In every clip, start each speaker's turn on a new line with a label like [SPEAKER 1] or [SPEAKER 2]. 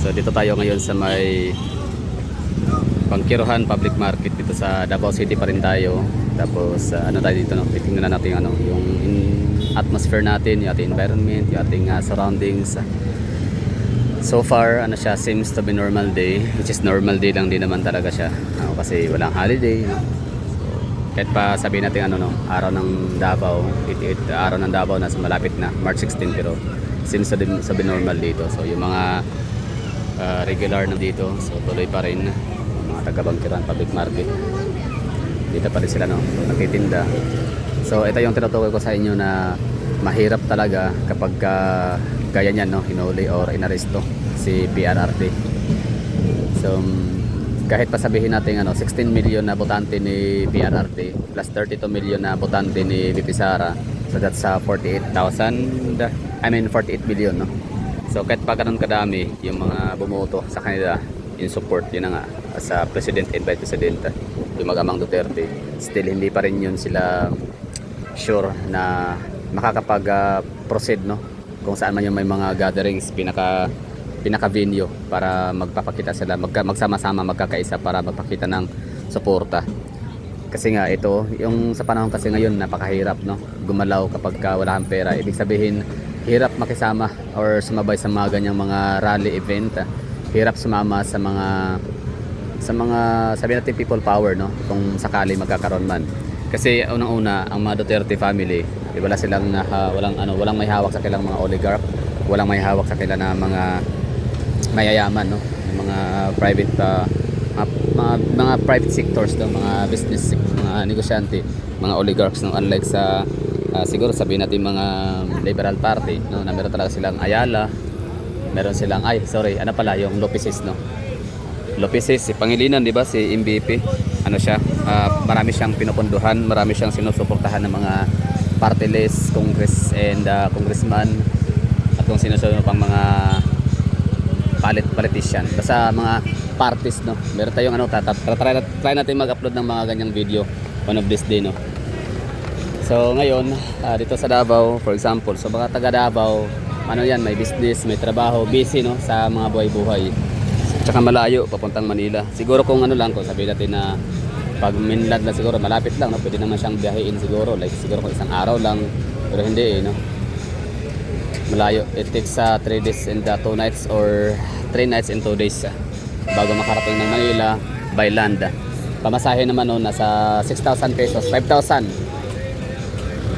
[SPEAKER 1] So dito tayo ngayon sa may Pangkiruhan Public Market dito sa Davao City pa rin tayo. Tapos ano tayo dito, no? Titingnan na natin ano, yung atmosphere natin, yung ating environment, yung ating surroundings. So far, ano siya, seems to be normal day, which is normal day lang din naman talaga siya. Kasi walang holiday, no? So, kahit pa sabihin natin ano, no, araw ng Davao, araw ng Davao na malapit na March 16, pero seems to be normal dito. So yung mga regular na dito, so tuloy pa rin mga taga Pangkiruhan Public Market. Dito pa rin sila, no, so, nagtitinda. So ito yung tinutukoy ko sa inyo na mahirap talaga kapag gaya niyan, no, hinuli or inaresto si PRRD. So kahit pa sabihin natin ano, 16 million na botante ni PRRD plus 32 million na botante ni VP Sara, so that's 48,000, I mean 48 million, no. So kahit pa ganun kadami yung mga bumoto sa kanila in support, yun na nga, sa President and Vice President, yung mag-amang Duterte, still hindi pa rin yun sila sure na makakapag-proceed, no, kung saan man yung may mga gatherings, pinaka venue para magpapakita sila, magsama-sama, magkakaisa para magpakita ng suporta. Kasi nga ito, yung sa panahon kasi ngayon napakahirap, no, gumalaw kapag wala kang pera. Ibig sabihin hirap makisama or sumabay sa mga ganyang mga rally event. Hirap sumama sa mga sabi natin people power, no, kung sakali magkakaroon man. Kasi unang-una ang mga Duterte family, wala silang walang may hawak sa kanilang mga oligarch, walang may hawak sa kanilang mga mayayaman, no, mga private mga private sectors, no, mga business, mga negosyante, mga oligarchs, no, unlike sa siguro sabihin natin mga Liberal Party, no, na meron talaga silang Ayala, meron silang ano pala yung Lopeses, no. Lopeses, si Pangilinan, di ba, si MVP, ano siya, marami siyang pinupunduhan, marami siyang sinusuportahan ng mga party list, congress and congressman, at kung sino-sino pang mga politician, basta mga parties, no. Meron tayong ano, try natin mag-upload ng mga ganyang video one of this day, no. So ngayon dito sa Davao, for example, so mga taga Davao, ano yan, may business, may trabaho, busy, no, sa mga buhay-buhay, tsaka malayo papuntang Manila. Siguro kung ano lang, kung sabihin natin na pag mainland na siguro malapit lang, no, pwede naman siyang biyahein siguro, like siguro kung isang araw lang, pero hindi, no, malayo. It takes 3 days and 2 nights or 3 nights and 2 days bago makarating ng Manila by land. Pamasahe naman noon nasa 6,000 pesos, 5,000.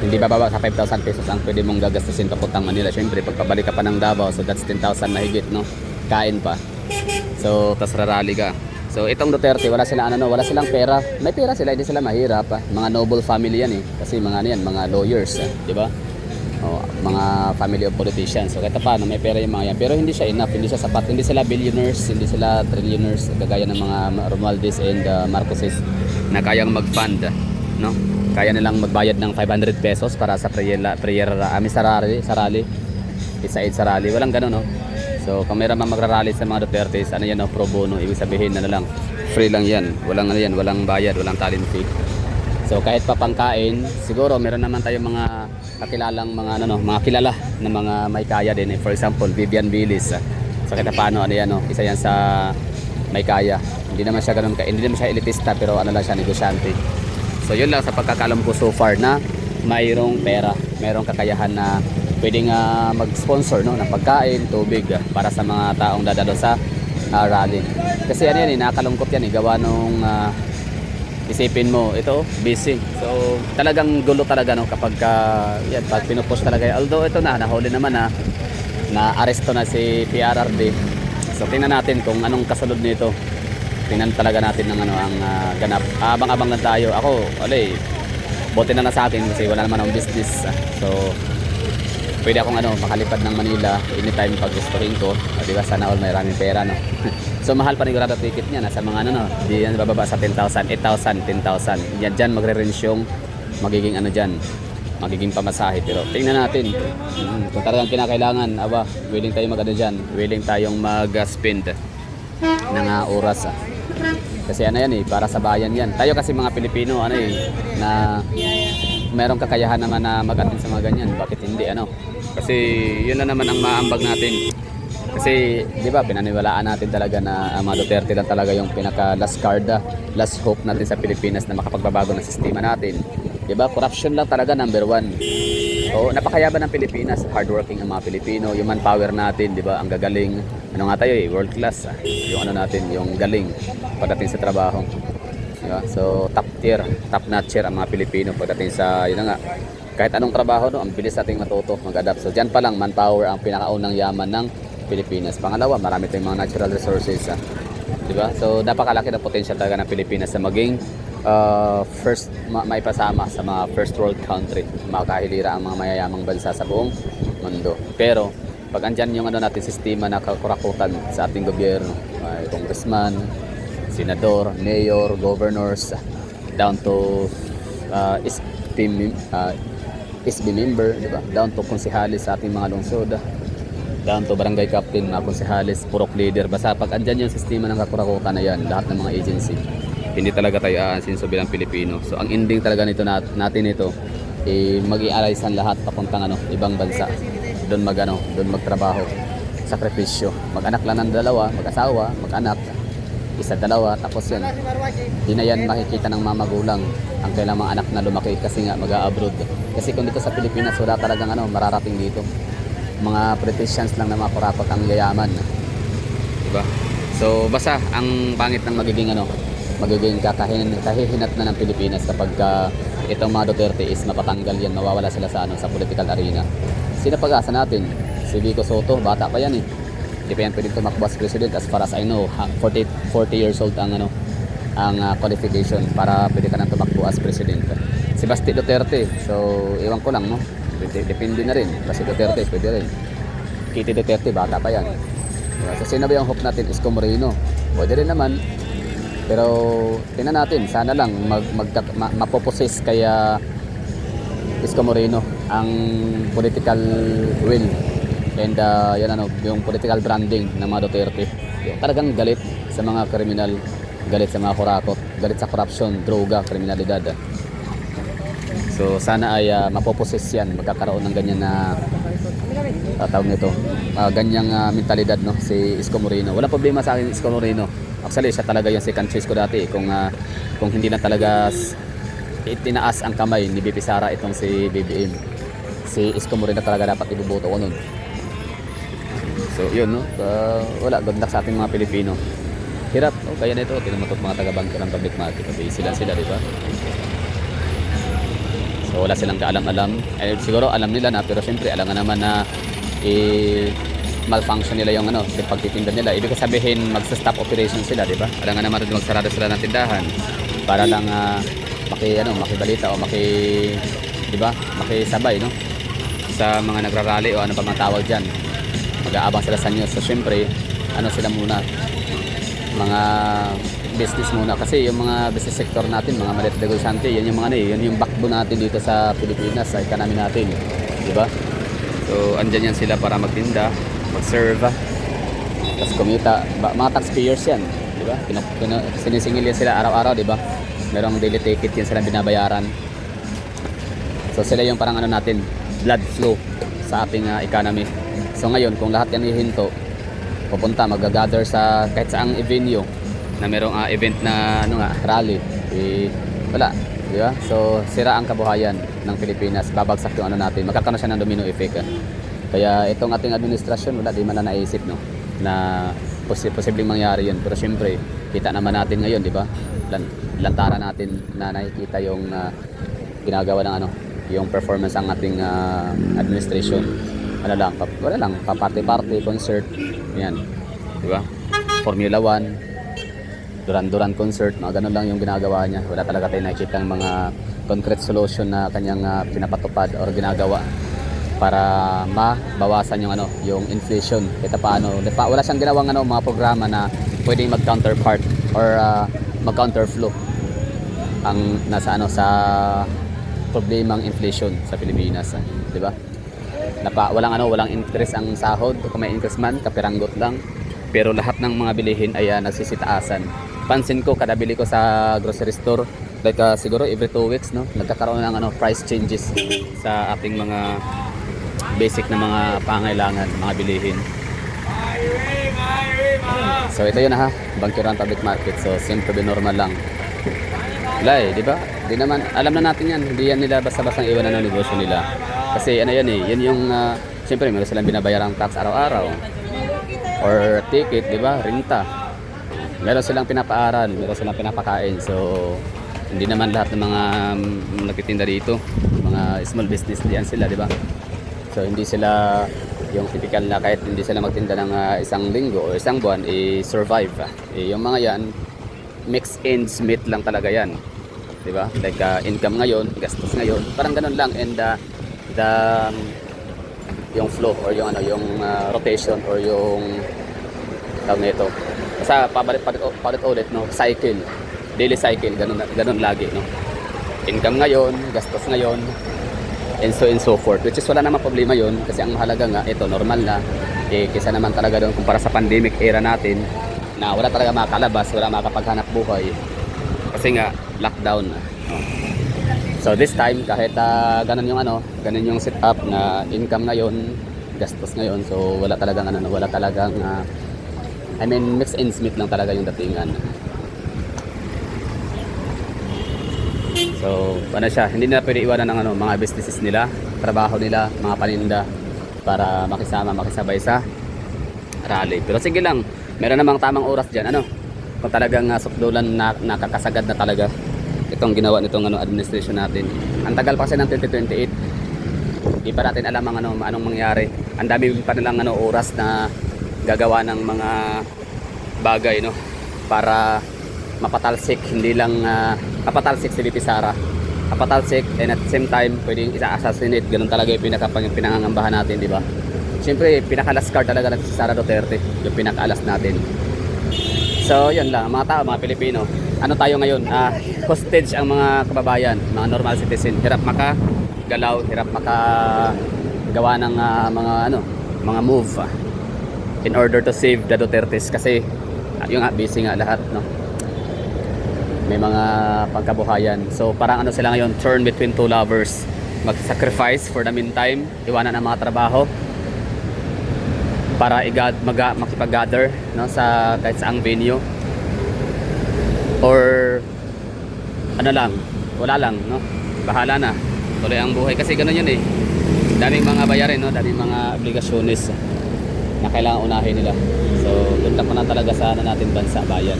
[SPEAKER 1] Hindi bababa sa 5,000 pesos ang pwede mong gagastusin papuntang Manila. Syempre pagpabalik ka pa ng Davao, so that's 10,000 mahigit, no, kain pa. So tas rarally ka. So itong Duterte, wala silang pera. May pera sila, hindi sila mahirap. Mga noble family yan, kasi mga mga lawyers, di ba? Mga family of politicians. So kahit paano may pera yung mga yan, pero hindi siya enough, hindi siya sapat, hindi sila billionaires, hindi sila trillionaires kagaya ng mga Romualdez and Marcoses na kayang mag-fund, no? Kaya nilang magbayad ng 500 pesos para sa sarali, isa-id sarali, walang gano'n, no. So kung meron man magrarally sa mga Duterte, ano yan, no, pro bono, ibig sabihin na lang free lang yan, walang walang bayad, walang talent fee. So kahit pa pangkain, siguro meron naman tayong mga kakilalang mga kilala na mga may kaya din, for example Vivian Villis. So kahit paano yan, no, isa yan sa may kaya. Hindi naman siya elitista, pero lang siya, negosyante. So yun lang sa pagkakalam ko so far, na mayroong pera, mayroong kakayahan na pwedeng mag-sponsor, no, ng pagkain, tubig para sa mga taong dadalo sa rally. Kasi nakakalungkot yan, gawa nung isipin mo, ito busy. So talagang gulo talaga, no, kapag pag pinupost talaga. Although ito nahuli naman na aresto na si PRRD. So tingnan natin kung anong kasunod nito. Tingnan talaga natin ng ang ganap. Abang-abang lang tayo. Ako, buti na sa akin kasi wala naman akong business. So pwede akong makalipad ng Manila anytime pag gustuhin ko. Di ba, sana all may maraming pera, no. So mahal pa rin yung ticket niya, nasa mga di yan bababa sa 10,000, 8,000, 10,000. Diyan magre-range yung magiging magiging pamasahe. Pero tingnan natin kung talagang kinakailangan, willing tayong diyan, willing tayong mag-spend ng oras. Kasi para sa bayan yan. Tayo kasi mga Pilipino, na merong kakayahan naman na mag-attend sa mga ganyan. Bakit hindi, Kasi yun na naman ang maambag natin. Kasi, di ba, pinaniwalaan natin talaga na ang mga Duterte lang talaga yung pinaka last card, last hope natin sa Pilipinas na makapagbabago ng sistema natin. Di ba, corruption lang talaga number one. So, napakayaban ng Pilipinas, hardworking ang mga Pilipino, yung manpower natin, di ba, ang gagaling. Ano nga tayo world class, yung ano natin, yung galing pagdating sa trabaho. Diba? So, top tier, top notcher ang mga Pilipino pagdating sa, yun na nga, kahit anong trabaho, no, ang bilis nating matuto, mag-adapt. So, dyan pa lang, manpower ang pinakaunang yaman ng Pilipinas. Pangalawa, marami tayong mga natural resources. Diba? So, napakalaki na potential talaga ng Pilipinas sa maging first, maipasama sa mga first world country. Makakahilira ang mga mayayamang bansa sa buong mundo. Pero, pag andyan yung ano natin, sistema na kakurakutan sa ating gobyerno, congressman, senador, mayor, governors, down to SB member, diba? Down to konsehalis sa ating mga lungsod, down to barangay captain, mga konsehalis, purok leader. Basta pag andyan yung sistema ng kakurakutan na yan, lahat ng mga agency, hindi talaga tayo aasinso bilang Pilipino. So ang ending talaga nito natin ito, mag-i-alaysan lahat papuntang ibang bansa. Doon doon magtrabaho, sakripisyo. Mag-anak lang ng dalawa, mag-asawa, mag-anak, isa, dalawa, tapos yun. Di na yan makikita ng mga magulang ang kailang mga anak na lumaki kasi nga mag-a-abroad. Kasi kung dito sa Pilipinas, wala talagang mararating dito. Mga politicians lang na mga kurakot ang yayaman. Diba? So basta ang pangit ng magiging kahihinat na ng Pilipinas kapag itong mga Duterte is mapatanggal yan, mawawala sila sa political arena. Sino pag-asa natin? Si Vico Soto, bata pa yan eh. Hindi pa yan pwedeng tumakbo as president. As far as I know, 40 years old ang qualification para pwede ka nang tumakbo as president. Si Basti Duterte, so iwan ko lang, no? Depende na rin. Basti Duterte, pwede rin. Kitty Duterte, bata pa yan. So sino ba yung hope natin? Isko Moreno. Pwede rin naman. Pero tingnan natin, sana lang mapoposes kaya Isko Moreno ang political will and yung political branding ng mga Duterte. Yung talagang galit sa mga kriminal, galit sa mga kurakot, galit sa corruption, droga, kriminalidad. So sana ay mapoposes yan, magkakaroon ng ganyan na tawag nito, ganyang mentalidad, no, si Isko Moreno. Wala problema sa akin Isko Moreno. Actually siya talaga yung second choice ko dati kung hindi na talaga itinaas ang kamay ni BP Sara itong si BBM. Si Isko Moreno talaga dapat ibuboto ko nun. So yun, no, wala, good luck sa ating mga Pilipino. Hirap, no, kaya nito tinumatot mga taga-bangko ng public market, sila di ba? So wala silang kaalam-alam. Siguro alam nila na, pero siyempre alam nga naman na malfunction nila yung pagtitinda nila. Ibig sabihin magsa-stop operation sila, di ba? Alam nga naman rin magsarado sila ng tindahan para lang makibalita o di ba? Makisabay, no? Sa mga nagrarally o ano pa mga tawag diyan. Mag-aabang sila sa news. So syempre, sila muna, mga business muna, kasi yung mga business sector natin, mga maliit na negosyante, yan yung yun yung backbone natin dito sa Pilipinas, sa economy natin, di ba? So andyan yan sila para magtinda, mag-serve, tapos kumita. Mga taxpayers yan, di ba? Sinisingil yan sila araw-araw, di ba? Merong daily ticket yan sila binabayaran. So sila yung parang natin, blood flow sa ating economy. So ngayon, kung lahat yan hihinto, pupunta, mag-gather sa kahit saang venue na merong event na rally, wala, di ba? So sira ang kabuhayan ng Pilipinas, babagsak yung natin, magkakaroon siya ng domino effect. Kaya itong ating administrasyon, wala, di man na naisip, no, na posibleng mangyari yun. Pero syempre, kita naman natin ngayon, di ba? Lantara natin na nakikita yung ginagawa ng yung performance ang ating administration. Wala lang, pa-party, concert, yan, di ba? Formula 1, Duran concert, mga ganun lang yung ginagawa niya. Wala talaga tayo nakikita ng mga concrete solution na kanyang pinapatupad or ginagawa para mabawasan yung inflation. Kita paano, wala siyang ginawang mga programa na pwedeng mag-counterpart or mag-counterflow ang nasa sa problemang inflation sa Pilipinas, di ba? Walang interest ang sahod, kung may interest man, kapiranggot lang. Pero lahat ng mga bilihin ay nagsisitaasan. Pansin ko, kada bili ko sa grocery store, like siguro every 2 weeks, no, nagkakaroon ng price changes sa ating mga basic na mga pangailangan, mga bilihin. So ito yun ha, Bangkiran Public Market. So simple normal lang. Wala eh, di ba? Di naman, alam na natin yan. Hindi yan nila basta-basta iwanan ng negosyo nila. Kasi ano yan eh, yan yung, siyempre meron silang binabayarang tax araw-araw. Or ticket, di ba? Renta. Meron silang pinapaaral, meron silang pinapakain. So, hindi naman lahat ng mga nagtitinda dito, mga small business diyan sila, di ba? So, hindi sila yung typical na kahit hindi sila magtinda ng isang linggo o isang buwan, survive. Yung mga yan, mix ends meet lang talaga yan. Di ba? Like income ngayon, gastos ngayon, parang ganun lang. And the yung flow or yung ano, yung rotation or yung tawag nito. Basta palit ulit, no? Cycle. Daily cycle, ganun lagi, no? Income ngayon, gastos ngayon, and so forth. Which is wala namang problema yun kasi ang mahalaga nga, ito normal na. Kaysa naman talaga doon kumpara sa pandemic era natin na wala talaga makakalabas, wala makakapaghanap buhay. Kasi nga, lockdown na. No? So this time, kahit ganun yung ano, ganun yung setup na income ngayon, gastos ngayon, so wala talagang ano, wala talagang I mean, mix ends meet lang talaga yung datingan. So, ano siya, hindi nila pwede iwanan ng ano, mga businesses nila, trabaho nila, mga paninda para makisabay sa rally. Pero sige lang, meron namang tamang oras diyan, ano? Kung talagang sukdulan na nakakasagad na talaga itong ginawa nitong ano administration natin. Ang tagal pa kasi ng 2028. Hindi pa natin alam ang ano, anong mangyari. Ang dami pa nilang ano oras na gagawa ng mga bagay, no, para mapatalsik, hindi lang mapatalsik si VP Sara, mapatalsik, and at the same time pwedeng isa-assassinate. Ganun talaga yung pinangangambahan natin, di ba? Siyempre pinaka-last card talaga si Sara Duterte, yung pinaka-alas natin. So yun lang, mga tao, mga Pilipino, ano tayo ngayon, hostage ang mga kababayan, mga normal citizen, hirap makagalaw, hirap makagawa ng mga move in order to save the Dutertes kasi yung busy nga lahat, no? May mga pagkabuhayan. So parang ano sila ngayon, turn between two lovers. Mag-sacrifice for the meantime, iwanan ang mga trabaho para makipag-gather, no, sa kahit saang venue. Or ano lang, wala lang, no? Bahala na. Tuloy ang buhay kasi ganoon yun eh. Daming mga bayarin, no? Daming mga obligasyones na kailangan unahin nila. So, doon lang na talaga sa natin bansa, bayan.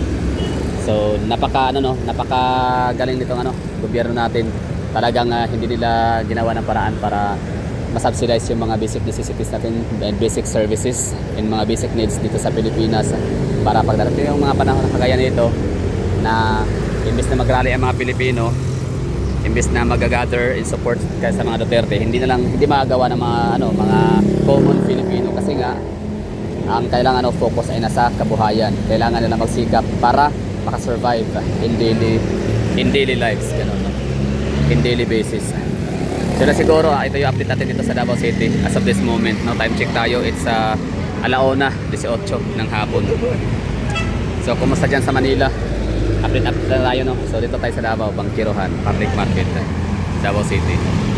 [SPEAKER 1] So, napakagaling nitong gobyerno natin. Talagang hindi nila ginawa ng paraan para masubsidize yung mga basic necessities natin and basic services and mga basic needs dito sa Pilipinas. Para pagdating yung mga panahon na kagaya nito na imbes na mag-rally ang mga Pilipino, imbes na mag-gather in support kaya sa mga Duterte, hindi magagawa ng mga common Filipino kasi nga ang kailangan focus ay nasa kabuhayan. Kailangan nila magsikap para makasurvive in daily lives, ganun, no? In daily basis. So na siguro, ito yung update natin dito sa Davao City as of this moment, no? Time check tayo, it's 1:18 ng hapon. So kumusta dyan sa Manila? Update tayo, no? So dito tayo sa Davao, Bangkiran Public Market, Davao City.